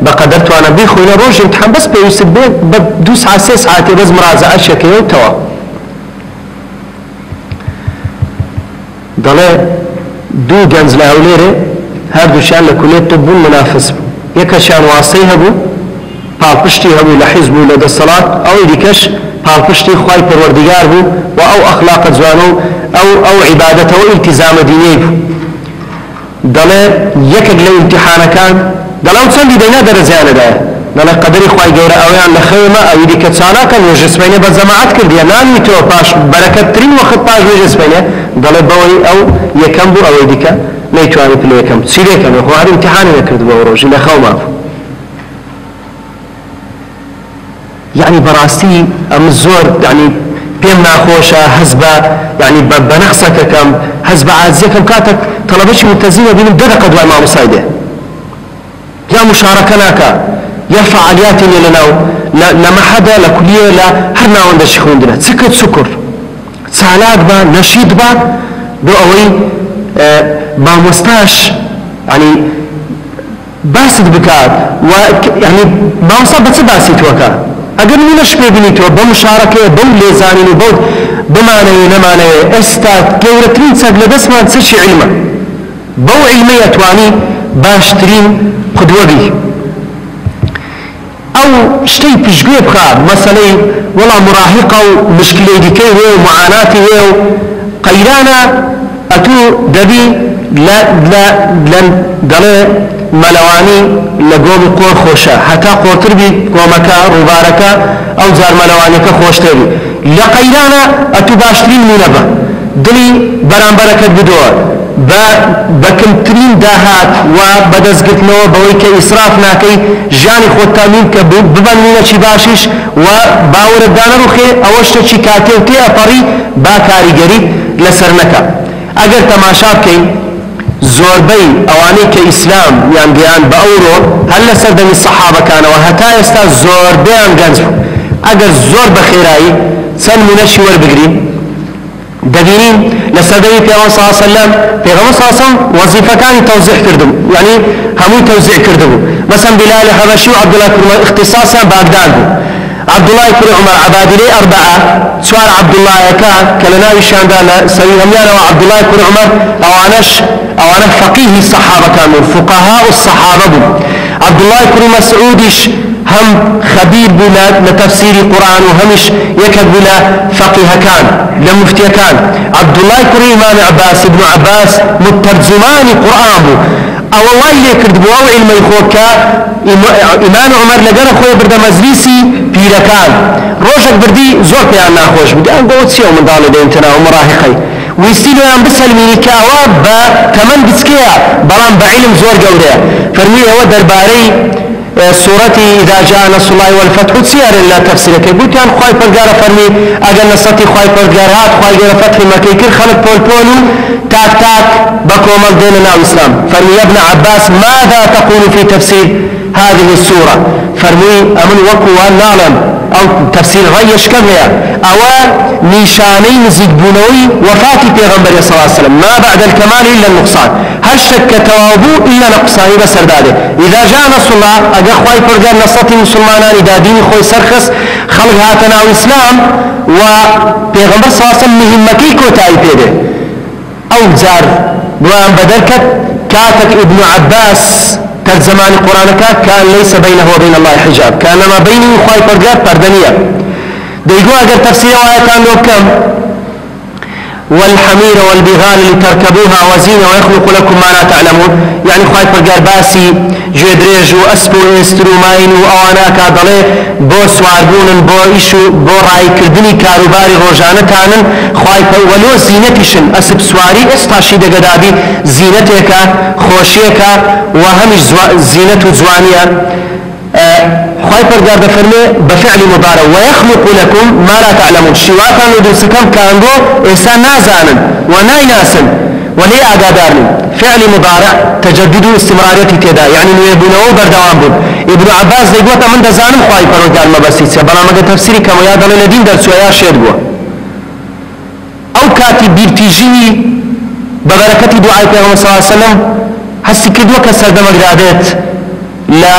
بقدرت وانا بيخونا روج امتحان بس بيوسب بدو ساعة ساعات بس مراجعة شكله وتوا ضل دو جنز لهوليره هذا شان لكلية طب منافس یەکەشیان واستەی هەبوو پاڵپشتی هەبوو لە حیزب و لە دەسەڵات ئەوەی دیکەش پاڵپشتی خوای پەروەردگار بوو و ئەو ئەخلاقە جوانە و ئەو عیبادەتەوە ئیلتیزامە دینیی بوو. دەڵێ یەکێک لە ئیمتیحانەکان دەڵێ چەندی دەینا دەرەجیانەدایە دەڵێ قەدەری خوای گەورە ئەویان لە خەوێمە ئەوی دیکە چالاکە نوێژە سبەینێ بە جەماعەت کردیە نانویتەوە پاش بەرەکەتترین وەخت پاش نوێژە سبەینێ دەڵێ بەوەی ئەو یەکەم بوو ئەوەی دیکە نەیتوانی پلە یەکەم چیرێکەم خۆ هەر ئیمتیحانی نەکردبەوە ڕۆژی لە خەو مابوو. يعني براستي أم الزور يعني بيم ناخوشة هزبة يعني بنقصك كم هزبة عازية كم كاتك طلبتش ملتزمة بين الدرقة دواء ما مصايدة يا مشاركة لك يا فعاليات اللي لنا لما حدا لكلية لا هرنا وند الشيخون دنا سكت سكر سالاك با نشيد با دو أوي با مستاش يعني باسد بكات ويعني ما وصل بس باسيت وكا اگر منش ببینی تو بمشارکه بم لیزانی و بود بمانه نمانه استاد گورترین سگ لدسمان سشی علمه بو علمية تواني باشترين قدوغي او شتي بشقوي بخار مثلا والله مراهقة ومشكلة ديكي ومعاناتي قيرانا اتو دبي لن دلي ملواني لقوم قور خوشا حتى قوتر بي قومكا روباركا او زار ملوانيكا خوشتري لقيرانا اتو باشترين منبا دلي برانبركت بدور بكمترين داهات وبدزقتنو بويك إسراف ناكي جاني خود تامين كببن مينا چي باشيش وباور الدانا روخي اوشتا چي كاتيو تي اپاري با كاريگري لسرنكا اگر تماشا بكي زۆربەی ئەوانەی کە ئیسلام یان گەیان بە ئەوڕۆ هەر لە سەردەمی سەحابەکانەوە هەتا ئێستا زۆربەیان گەنج بوو. ئەگەر زۆر بە خێرایی چەند مونەشی وەربگرین دەبینین لە سەردەمی پێغەمبەر صلی الله علیه و سلم پێغەمبەر صلی الله علیه و سلم وەزیفەکانی تەوزیح کردبوو، یعنی هەمووی تەوزیح کردبوو. مەسەڵەن بلال حەبەشی و عەبدوڵای کوڕ عومەر اختصاصیان بەغداد بوو. عەبدوڵای کوڕ عومەر عەبادلەی ئەربعە چوار عەبدوڵایەکە کە لە ناویشیاندا لە سەوی هەمویانەوە عەبدوڵای کوڕ عومەر ئەوانە فەقیهی سەحابەکان بوون، فوقەها و سەحابە بوون. عەبدوڵای کوڕ مەسعودیش هم خبير بولا لتفسير القرآن وهمش يكد بولا فقيه كان لمفتي كان. عبد الله كري إمام عباس ابن عباس مترجمان القرآن أو الله يكرد بو أو علم يخوكا إمام عمر لقر خوي برد مجلسي بيركان روشك بردي زور بيان ناخوش بدي أن قوت سيو من دالة دينتنا ومراهقي ويستيلو يان بسهل مني كاواب كمان بسكيا بلان بعلم زور قوليا فرمي هو درباري سورتي إذا جاء نصر الله والفتح تسير إلا تفسيرك قلت أن خواهي فرقارة فرمي أجل نصتي خواهي فرقارات خواهي جرى فتح مكي كل خلق بول بولو تاك تاك بكو مالديننا الإسلام فرمي يا ابن عباس ماذا تقول في تفسير هذه السورة فرمي أمن وقوة نعلم أو تفسير غيش كذا أو نشاني نزيد بنوي وفاتي پیغمبر صلى الله عليه وسلم ما بعد الكمال إلا النقصان هل شك توابو إلا نقصاني بسر داده إذا جاء نصر الله أجا خواهي فرقار نصتي مسلمان إذا ديني خوي سرخص خلق هاتنا الإسلام وبيغمبر صلى الله عليه وسلم مهمكي كوتاي بيده أو زار بوان بدركت كاتك ابن عباس ترجمان القرآن كان ليس بينه وبين الله حجاب كان ما بينه وخواهي فرقار پردنية ديقوا أجر تفسير وآياتان لو كم والحمير والبغال لتركبوها وزينة ويخلق لكم ما لا تعلمون يعني خواهي فرقار باسي جدريج وأسبو إنسترو ماين وأوانا كادلي بو سواربون بو إشو بو رأي كردني كاروباري روجانتانن خواهي ولو زينتشن أسب سواري استاشي دقدابي زينتك خوشيك وهمش زينة زوانية خواهي فرقار بفرمي بفعل مضارع ويخلق لكم ما لا تعلمون شواتان ودرسكم كانوا إنسان نازانا ونايناسا ولي أقادارن فعل مضارع تجدد استمرارية تدا يعني يبنوا بردوان بود ابن عباس يقول من دزانم خواهي فرقار ما بسيطة بلا مقا تفسيري كما يادل الذين درسوا يا شير بوا أو كاتب بيرتيجي ببركة دعاء پیغمبر صلى الله عليه وسلم هسي كدوا كسر دمقرادات لا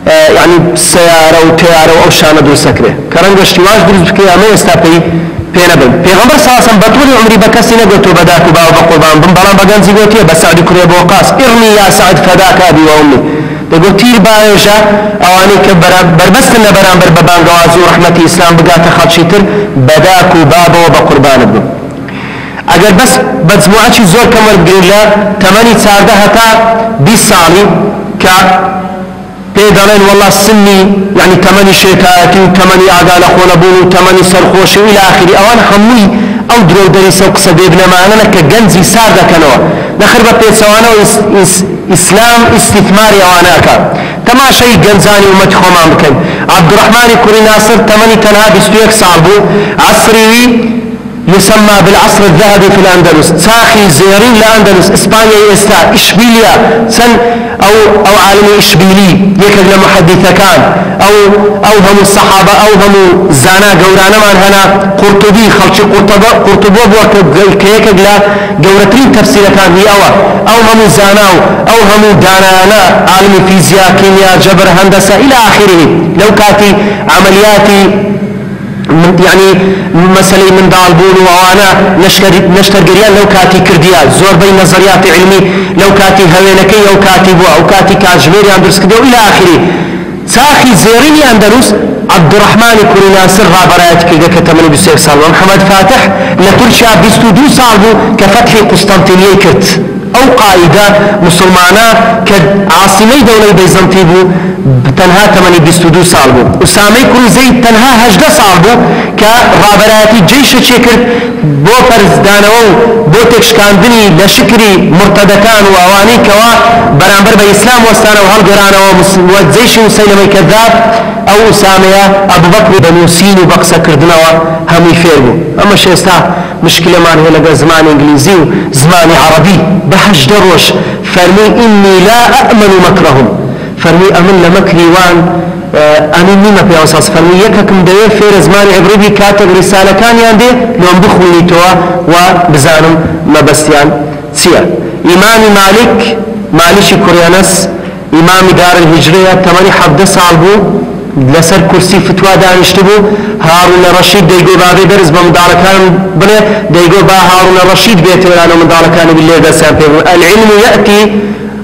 يعني سيارة وتيارة أو شانة دور سكرة كرنج اشتواج دور سكرة ما يستابي بينبل پیغمبر صلى الله عليه وسلم بطول عمري بكسي نقوتو بداك وباو بقربان بمبالان بغانزي قوتيه بس سعد كريا بوقاس ارمي يا سعد فداك أبي وأمي دقو تير بايجا اواني بربستن بران بربان قوازو رحمة اسلام بقات خدشيتر بداك وبابا وبقربان ابن اگر بس مجموعة زور كمر بقرين لا تماني تسارده هتا 20 سالي كا بيدالين والله سني يعني تمني شيكاتي وتمني عقال خونبون وتمني سرخوشي إلى آخره أوان حموي أو درو دريسة وقصة بيبنا معنا كجنزي سارده كانوا نخر بطيت سوانا إسلام استثماري أواناكا تما شيء جنزاني ومت خمان بكن عبد الرحمن كوري ناصر تمني تنها بستويك صعبو عصري يسمى بالعصر الذهبي في الأندلس ساخي زيرين لأندلس إسبانيا إستا إشبيليا سن أو عالم إشبيلي يكد لمحدثة كان أو هم الصحابة أو هم زانا قورانا من هنا قرطبي خلشي قرطبو كيكد لا قورترين تفسير كان هي أو هم زانا أو هم دانانا عالم فيزياء كيمياء جبر هندسة إلى آخره لو كاتي عملياتي يعني مسألة من دالبون وأنا نشتر قريان لو كاتي كرديات زور بين نظريات علمي لو كاتي هوينكي أو كاتي بو أو كاتي كاجميري أندرس كده إلى آخره ساخي زيريني أندرس عبد الرحمن كوري ناصر غابرات كده كتمني بسيف سال ومحمد فاتح لترشا 22 سال كفتح قسطنطينية كت أو قائدة مسلمانة كعاصمي دولة بيزنطي بو تنها 22 سال بو أسامي كوري زيد تنها 18 سال بو كغابراتي جيش شكر بو فرزدانو بو تكشكاندني لشكري مرتدكان وأواني كوا برانبر بإسلام وستانا وهالقرانا وزيش مسيلمي كذاب أو أسامي أبو بكر بنوسين وبقسا كردنا وهمي فيربو أما شيستا مشكلة ما هي لقى زمان إنجليزي وزمان عربي بحج دروش فرمي إني لا أأمن مكرهم فرمي أمن لمكري وان أمين نيمة في أساس فرمي يككم دير في زمان عبربي كاتب رسالة كان ياندي لهم بخوني توا وبزانم ما بستيان سيا إمام مالشي كوريانس إمام دار الهجرية 8 سال بو لسر كرسي فتوى دانشتبو هارون الرشيد ديقو بابي درز بمداركان بنا ديقو با هارون الرشيد بيترانو مداركان بالله دسان بيبو العلم يأتي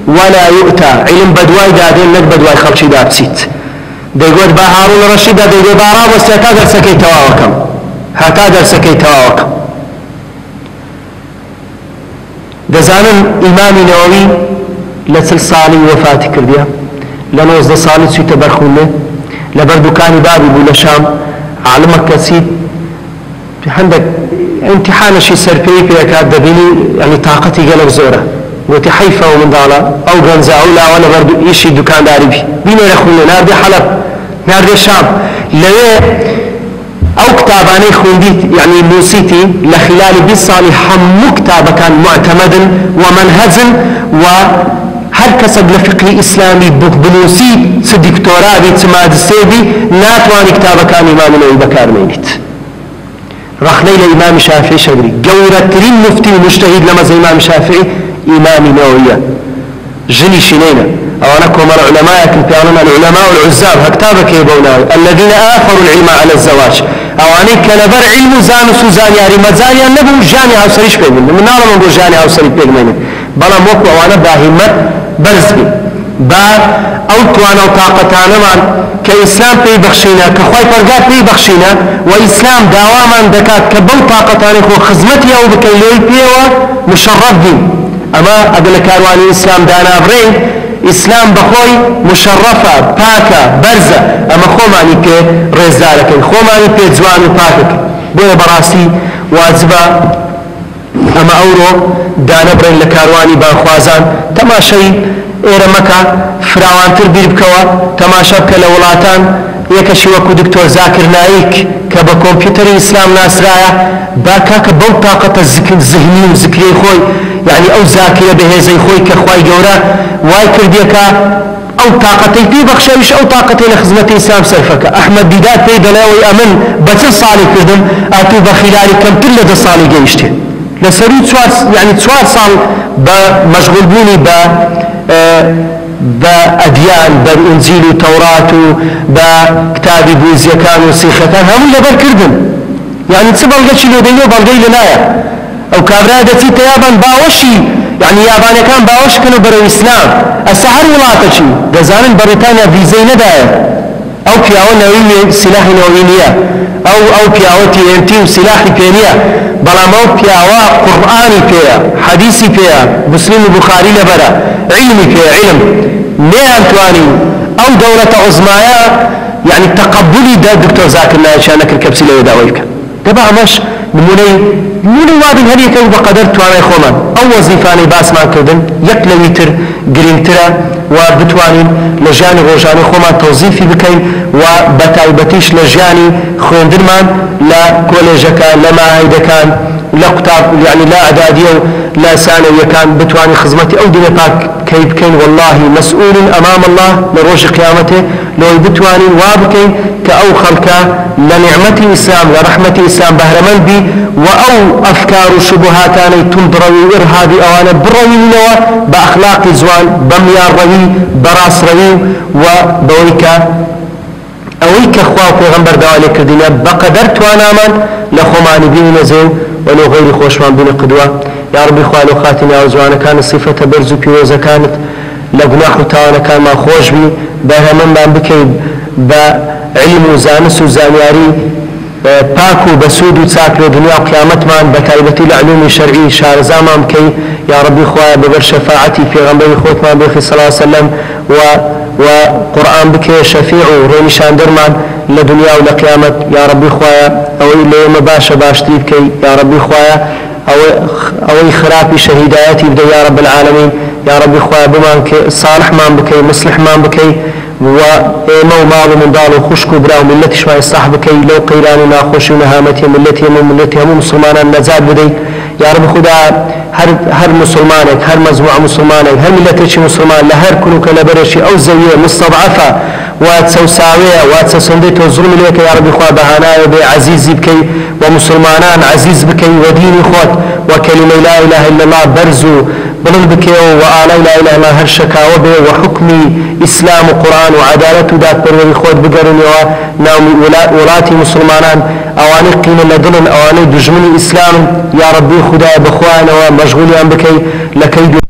ولا يؤتى علم بدواي دادين لك بدواي خلشي دابسيت ديقو با هارون الرشيد ديقو با راب وستاكا درسكي تواوكم هاتا درسكي تواوكم دزانن إمام نووي لسل صالي وفاتي كرديا لنوز ده صالي سويت برخونه لبردكاني بابي بولا شام علمك كسيد عندك امتحان شي سربي فيك دبيني يعني طاقتي قلب زوره وتحيفه ومن ضاله او غنزه او لا وانا برضو يشي دكان داري بيني رخونه نار دي حلب نار دي شام ليه او كتاباني خونديت يعني موسيتي لخلال 20 سال حمو كتابه كان معتمدا ومنهجا و هر کس لفقه اسلامی بنووسی چ دکتۆرا بی چ ماجستێ بی ناتوانێت کتابەکانی ئیمام نەوەوی بەکارمێنێت ڕەخنەی لە ئیمامی شافعی شەگری گەورەترین مفتی و مجتهید لە مەزهەبی ئیمامی شافعی ئیمامی نەوەویە ژنیشی نەینە ئەوانە کۆمەڵە عولەمایەکن پێیانڵێن العولەماء والعزاب ها کتابەکەیە بەو ناوی الذين آثروا العلم على الزواج ئەوانەی کە لەبەر علم و زانست و زانیاری مەجالیان نەبوو ژیانی هاوسەریش پێبوون من ناڵەمە بۆ ژیانی هاوسەری پێگمێنێت بەڵام وەکو ئەوانە باهیمەت برز بی با او توانا و طاقتانمان که اسلام پی بخشینا که خواهی پرگات پی بخشینا و اسلام داوامان دکات که بو طاقتانی خو خزمتی او بکیلوی پیوا مشرف بیم اما اگل کاروانی اسلام دانا برین اسلام بخوی مشرفه پاکه برزه اما خو معنی که رزدارکن خو معنی که جوان و پاکک بوی براسی واجبه اما اورو دانا برین لکاروانی بانخوازان تماشای ئێرە مەکە فراوانتر بیر بکەوە تەماشا بکە لە وڵاتان یەکەشی وەکو دکتۆر زاکر نایک کە بە کۆمپیوتەری ئیسلام ناسرایە با کاکە بەو تاقەتە زهنی و زکرەی خۆی یعنی ئەو زاکرە بەهێزەی خۆی کە خوای گەورە وای کردیەکە ئەو تاقەتەی پێی بەخشەویش ئەو تاقەتەی لە خزمەتی ئیسلام سەرفەکە ئەحمەد دیدار پێی دەڵێەوەی ئەمن بە چ ساڵی کردم ئاتوو بە خیلالی کەمتر لە 10 ساڵی گەیشتێ لەسەری يعني 4 ساڵ بە مەشغول بوونی بأديان بالإنجيل وتوراة بكتاب بوزيكان وسيختان هم لبر كردن يعني تسبب الجيش لو دينو بالجيل لنايا أو كابرادتي تيابان باوشي يعني يابان كان باوش كانوا برو إسلام السحر ولاتشي دزان بريطانيا فيزي ندايا أو كياو نووي سلاح نووينيا أو كياو TNT وسلاح بينيا بلا مو كياو قرآني بيا حديثي بيا مسلم البخاري لبرا علمي بيا علم نيان تواني أو دولة عظمايا يعني تقبلي دا دكتور زاكر نايشانك الكبسي لو داويك دبا مش نموني وابن هريكا بقدر تواني خومان أو وظيفاني باسمان كردن يكلويتر جرينترا وبتوانين لجاني روجاني خومان توظيفي بكين وبتايبتيش لجاني خوندرمان لا كوليجكا لا معاهدكان لا كتاب يعني لا اعداديه لا ثانويه كان بتواني خدمتي او دين باك كيف كان والله مسؤول امام الله لروج قيامته لو بتواني وابكين كاو خلقا لنعمتي اسلام ورحمتي اسلام بهرمن بي واو افكار وشبهاتاني تنضروي ارهابي اوانا بروي منوا باخلاق زوان بميار روي براس روي وبويكا اويك اخوة پیغمبر دوالي كردنا بقدر توانا من لخوماني بين نزيو ولو غير خوشمان بين قدوة يا ربي خوالو خاتنا وزوانا كان صفة برزو بيوزا كانت لقناح تاوانا كان ما خوش بي بهمن من بكي بعلم وزانس وزانياري باكو بسود وتساك لدنيا وقيامت من بتايبتي العلوم الشرعي شارزامان بكي يا ربي خواه ببر شفاعتي في غنبري خوتمان بيخي صلى الله عليه وسلم وقرآن بكي شفيع ورينشان درمان لدنيا ولقيامت يا ربي خوايا او ليوم باشا باشتري بكي يا ربي خوايا او خرابي شهيداياتي بدا يا رب العالمين يا ربي خوايا بمان صالح مان بكي مصلح مان بكي وإيمو مال من دال وخشك برا وملتي شوي صاحبك لو قيران ناخوش ونهامتي ملتي هم مسلمان النزاد بدي يا رب خدا هر مسلمانك هر مجموعة مسلمانك هر ملتي مسلمان لهر كنوك لبرشي أو زوية مستضعفة واتسوساوية واتسوسنديت والظلم لك يا رب خوا بهانا بعزيز بكي ومسلمانان عزيز بكي ودين خود وكلمة لا إله إلا الله برزو بلند بكي وآلا لا إله إلا الله هر شكاوة به وحكمي إسلام وقرآن وعدالة ذات بروي خود بقرني وناومي ولاتي مسلمانان أواني قيمة لدلن أواني دجمني إسلام يا ربي خدا بخوانا ومشغولي بكي لكي